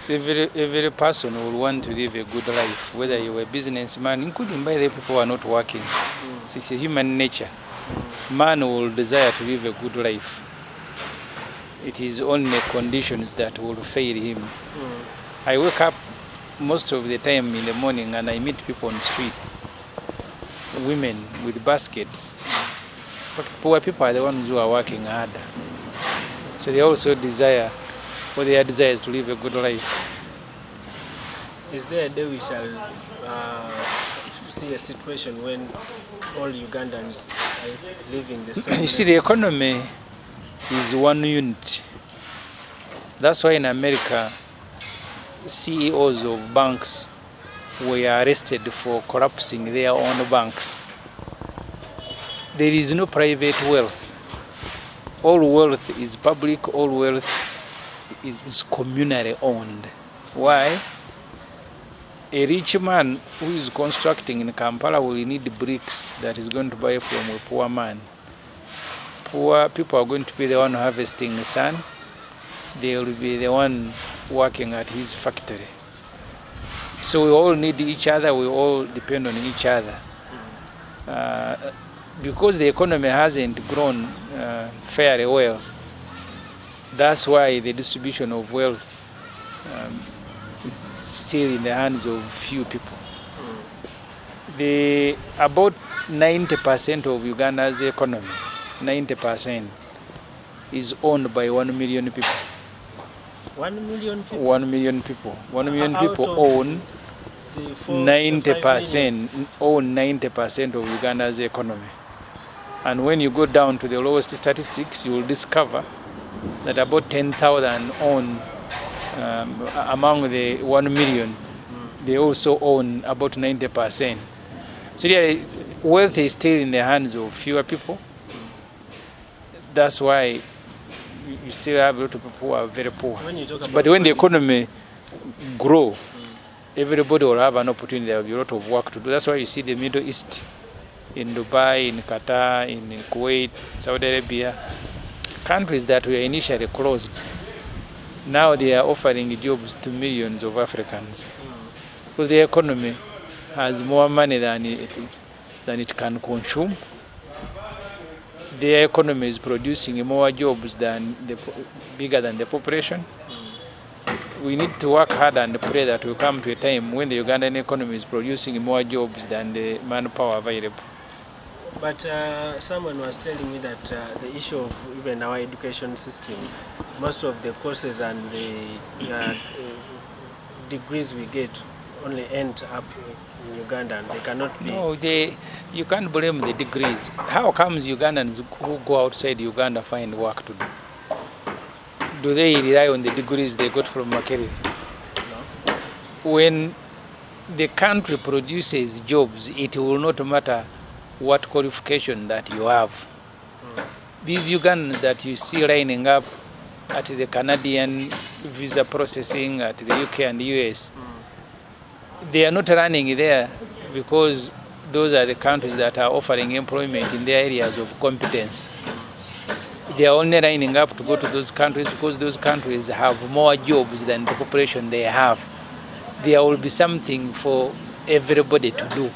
So every person will want to live a good life, whether you're a businessman, including by the people who are not working. So it's a human nature. Man will desire to live a good life. It is only conditions that will fail him. I wake up most of the time in the morning and I meet people on the street, women with baskets. But poor people are the ones who are working harder. So they also desire, or their desire is to live a good life. Is there a day we shall see a situation when all Ugandans are living the same? You see, the economy is one unit. That's why in America, CEOs of banks were arrested for collapsing their own banks. There is no private wealth. All wealth is public, all wealth is communally owned. Why? A rich man who is constructing in Kampala will need bricks that is going to buy from a poor man. Poor people are going to be the one harvesting the sun. They will be the one working at his factory. So we all need each other, we all depend on each other. Because the economy hasn't grown fairly well, that's why the distribution of wealth is still in the hands of few people. About 90% of Uganda's economy, 90%, is owned by 1 million people. 1 million people? 1 million people. 1 million people own 90% of Uganda's economy. And when you go down to the lowest statistics, you will discover that about 10,000 own, among the 1 million, they also own about 90%. So yeah, wealth is still in the hands of fewer people. That's why you still have a lot of people who are very poor. But when the economy grows, everybody will have an opportunity. There will be a lot of work to do. That's why you see the Middle East, in Dubai, in Qatar, in Kuwait, Saudi Arabia, countries that were initially closed, now they are offering jobs to millions of Africans. Because the economy has more money than it can consume. The economy is producing more jobs bigger than the population. We need to work hard and pray that we come to a time when the Ugandan economy is producing more jobs than the manpower available. But someone was telling me that the issue of even our education system, most of the courses and the degrees we get only end up in Uganda, and they cannot be... No, you can't blame the degrees. How comes Ugandans who go outside Uganda find work to do? Do they rely on the degrees they got from Makerere? No. When the country produces jobs, it will not matter what qualification that you have. These Ugandans that you see lining up at the Canadian visa processing, at the UK and the US, they are not running there because those are the countries that are offering employment in their areas of competence. They are only lining up to go to those countries because those countries have more jobs than the population they have. There will be something for everybody to do.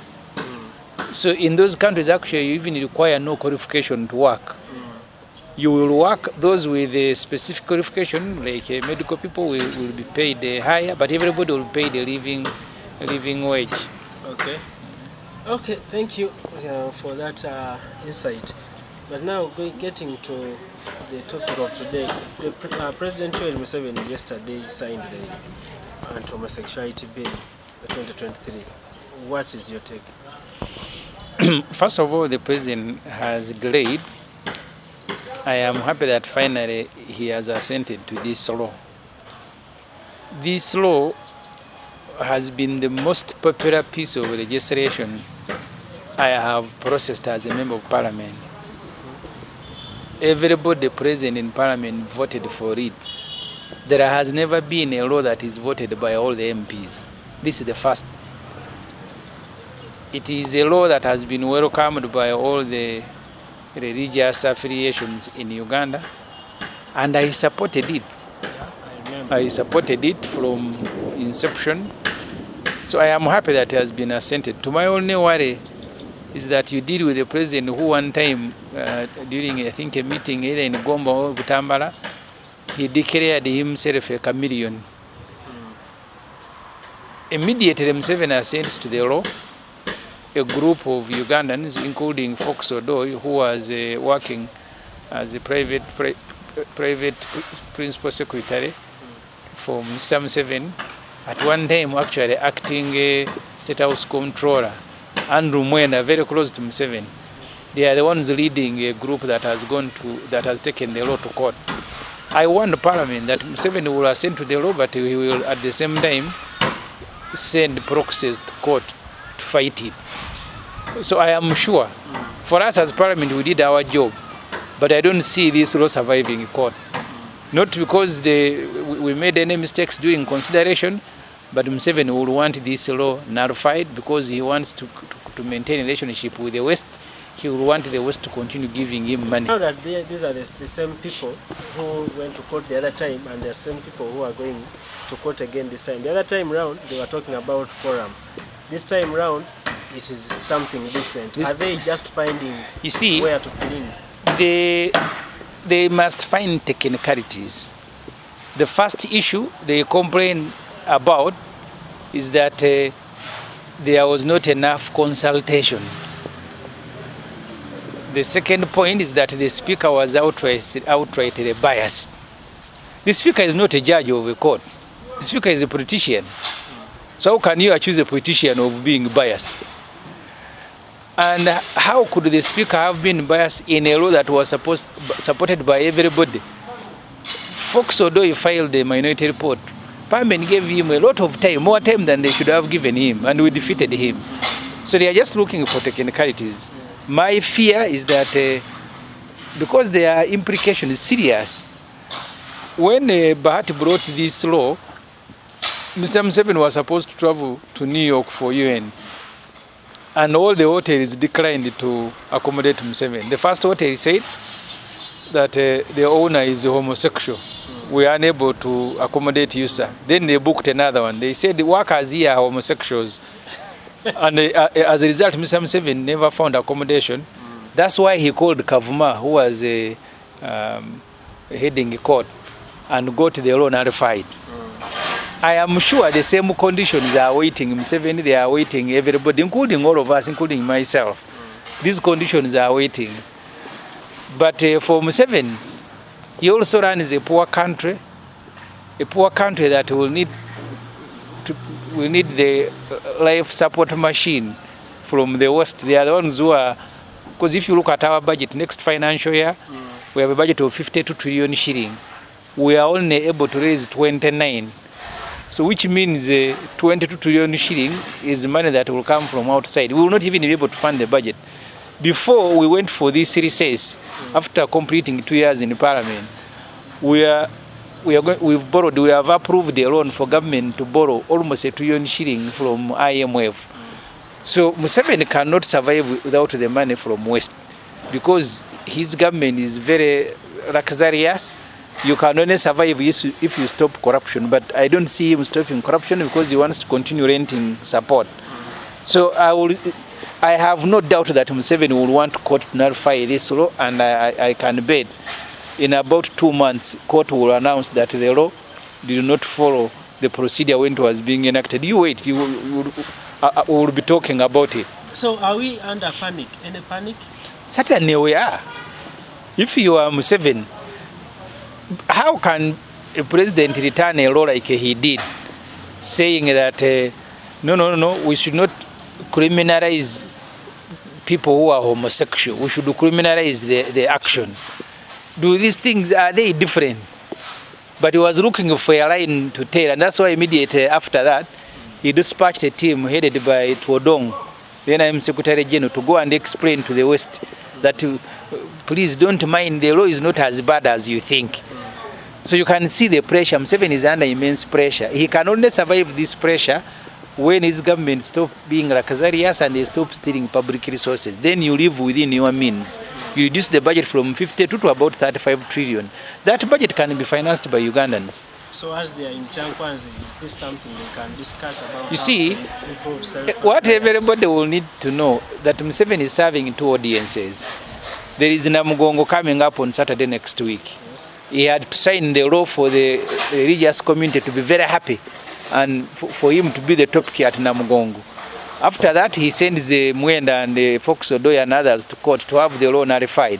So in those countries, actually, you even require no qualification to work. You will work, those with a specific qualification, like medical people will be paid higher, but everybody will pay the living wage. Okay. Okay, thank you for that insight. But now, getting to the topic of today, President Museveni yesterday signed the anti-homosexuality bill, 2023. What is your take? First of all, the president has delayed. I am happy that finally he has assented to this law. This law has been the most popular piece of legislation I have processed as a member of parliament. Everybody present in parliament voted for it. There has never been a law that is voted by all the MPs. This is the first. It is a law that has been welcomed by all the religious affiliations in Uganda, and I supported it. Yeah, I remember. I supported it from inception. So I am happy that it has been assented. To my only worry is that you deal with a president who one time, during I think a meeting either in Gomba or Butambala, he declared himself a chameleon. Immediately Museveni assents to the law. A group of Ugandans, including Fox Odoi, who was working as a private principal secretary for Mr. Museveni, at one time actually acting State House Controller, Andrew Mwenda, very close to Museveni. They are the ones leading a group that has taken the law to court. I warned Parliament that Museveni will assent to the law, but he will at the same time send proxies to court to fight it. So I am sure, for us as Parliament, we did our job, but I don't see this law surviving in court. Not because we made any mistakes during consideration, but Museveni will want this law nullified because he wants to maintain a relationship with the West. He will want the West to continue giving him money. Now that these are the same people who went to court the other time and the same people who are going to court again this time. The other time round, they were talking about quorum. This time round, it is something different. Are they just finding where to clean? They must find technicalities. The first issue they complain about is that there was not enough consultation. The second point is that the speaker was outrightly biased. The speaker is not a judge of a court. The speaker is a politician. So how can you accuse a politician of being biased? And how could the speaker have been biased in a law that was supported by everybody? Fox Odoi filed a minority report. Parliament gave him a lot of time, more time than they should have given him, and we defeated him. So they are just looking for technicalities. My fear is that because their implication is serious, when Bahati brought this law, Mr. Museveni was supposed to travel to New York for UN. And all the hotels declined to accommodate Museveni. The first hotel said that the owner is homosexual. We are unable to accommodate you, sir. Then they booked another one. They said the workers here are homosexuals. And as a result, Mr. Museveni never found accommodation. That's why he called Kavuma, who was heading the court, and got the law nullified. I am sure the same conditions are waiting Museveni, they are waiting everybody, including all of us, including myself. These conditions are waiting. But for Museveni, he also runs a poor country that will need the life support machine from the West. They are the ones who are, because if you look at our budget next financial year, we have a budget of 52 trillion shilling. We are only able to raise 29. So which means 22 trillion shilling is money that will come from outside. We will not even be able to fund the budget. Before we went for this recess, after completing 2 years in Parliament, we have approved a loan for government to borrow almost 1 trillion shilling from IMF. So Museveni cannot survive without the money from West because his government is very luxurious. You can only survive if you stop corruption, but I don't see him stopping corruption because he wants to continue renting support. So I have no doubt that Museveni will want court to nullify this law, and I can bet in about 2 months, court will announce that the law did not follow the procedure when it was being enacted. You wait, we will be talking about it. So are we under panic? Any panic? Certainly we are. If you are Museveni, how can a president return a law like he did, saying that no, we should not criminalize people who are homosexual. We should criminalize the actions. Do these things, are they different? But he was looking for a line to tell, and that's why immediately after that, he dispatched a team headed by Tuodong, then I'm Secretary General, to go and explain to the West that please don't mind, the law is not as bad as you think. So you can see the pressure. Museveni is under immense pressure. He can only survive this pressure when his government stops being luxurious and they stop stealing public resources. Then you live within your means. You reduce the budget from 52 to about 35 trillion. That budget can be financed by Ugandans. So as they are in Chankwanzi, is this something they can discuss about? You see, improve self-reliance? what everybody will need to know that Museveni is serving two audiences. There is Namugongo coming up on Saturday next week. Yes. He had to sign the law for the religious community to be very happy and for him to be the top key at Namugongo. After that, he sends the Mwenda and the Fox Odoy and others to court to have the law nullified.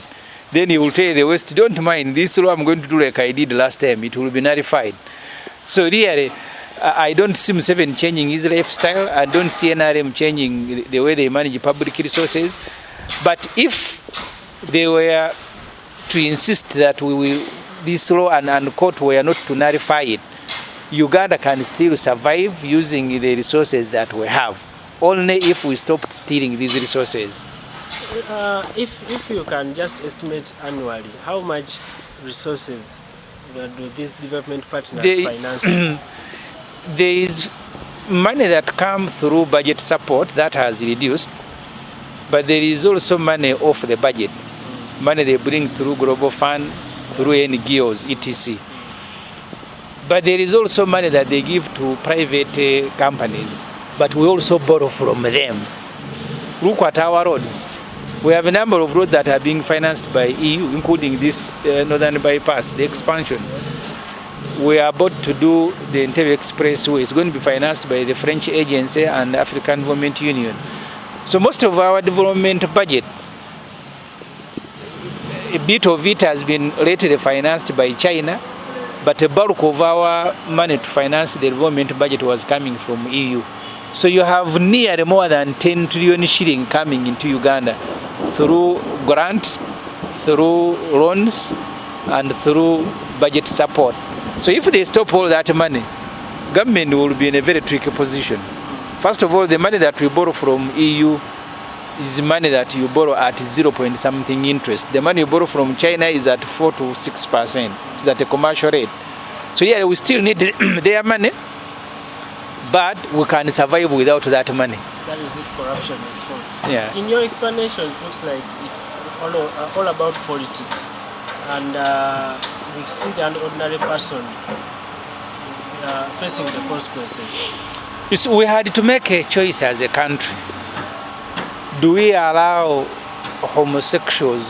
Then he will tell the West, don't mind, this law I'm going to do like I did last time, it will be nullified. So really, I don't see Museveni changing his lifestyle. I don't see NRM changing the way they manage public resources. But if they were to insist that this law and court were not to nullify it, Uganda can still survive using the resources that we have, only if we stop stealing these resources. If you can just estimate annually, how much resources do these development partners finance? There is money that comes through budget support that has reduced, but there is also money off the budget. Money they bring through Global Fund, through NGOs, etc. But there is also money that they give to private companies, but we also borrow from them. Look at our roads. We have a number of roads that are being financed by EU, including this Northern Bypass, the expansion. Yes. We are about to do the Entebbe Expressway. It's going to be financed by the French agency and the African Development Union. So most of our development budget, a bit of it has been lately financed by China, but a bulk of our money to finance the development budget was coming from EU. So you have nearly more than 10 trillion shilling coming into Uganda through grant, through loans, and through budget support. So if they stop all that money, government will be in a very tricky position. First of all, the money that we borrow from EU is money that you borrow at 0 point something interest. The money you borrow from China is at 4 to 6%. It's at a commercial rate. So yeah, we still need their money, but we can survive without that money. That is if corruption is full. Yeah. In your explanation, it looks like it's all about politics. And we see the ordinary person facing the consequences. You see, we had to make a choice as a country. Do we allow homosexuals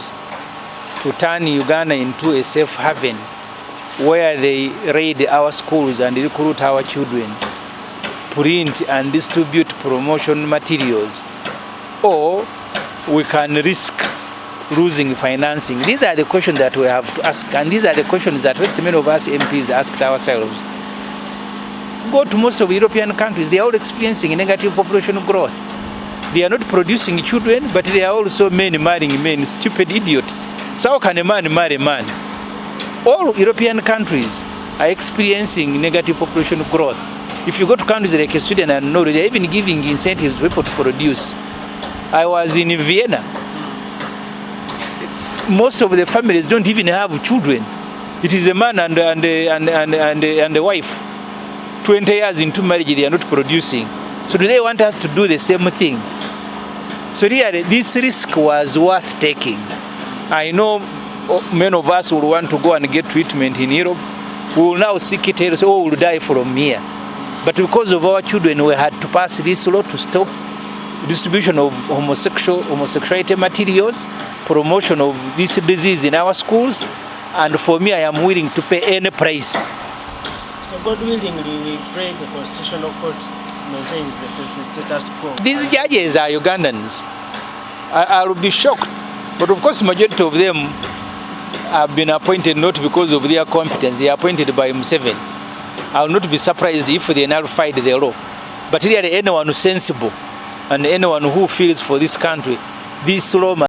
to turn Uganda into a safe haven where they raid our schools and recruit our children, print and distribute promotion materials, or we can risk losing financing? These are the questions that we have to ask, and these are the questions that many of us MPs asked ourselves. Go to most of European countries, they are all experiencing negative population growth. They are not producing children, but they are also men marrying men, stupid idiots. So how can a man marry a man? All European countries are experiencing negative population growth. If you go to countries like Sweden and Norway, they're even giving incentives to people to produce. I was in Vienna. Most of the families don't even have children. It is a man and a wife. 20 years into marriage, they are not producing. So do they want us to do the same thing? So really, this risk was worth taking. I know many of us will want to go and get treatment in Europe. We will now seek it here, so we will die from here. But because of our children, we had to pass this law to stop distribution of homosexuality materials, promotion of this disease in our schools, and for me, I am willing to pay any price. So God willingly, we pray the Constitutional Court maintains the status quo. These judges are Ugandans. I will be shocked, but of course majority of them have been appointed not because of their competence, they are appointed by Museveni. I will not be surprised if they nullified the law. But really anyone who is sensible and anyone who feels for this country, this law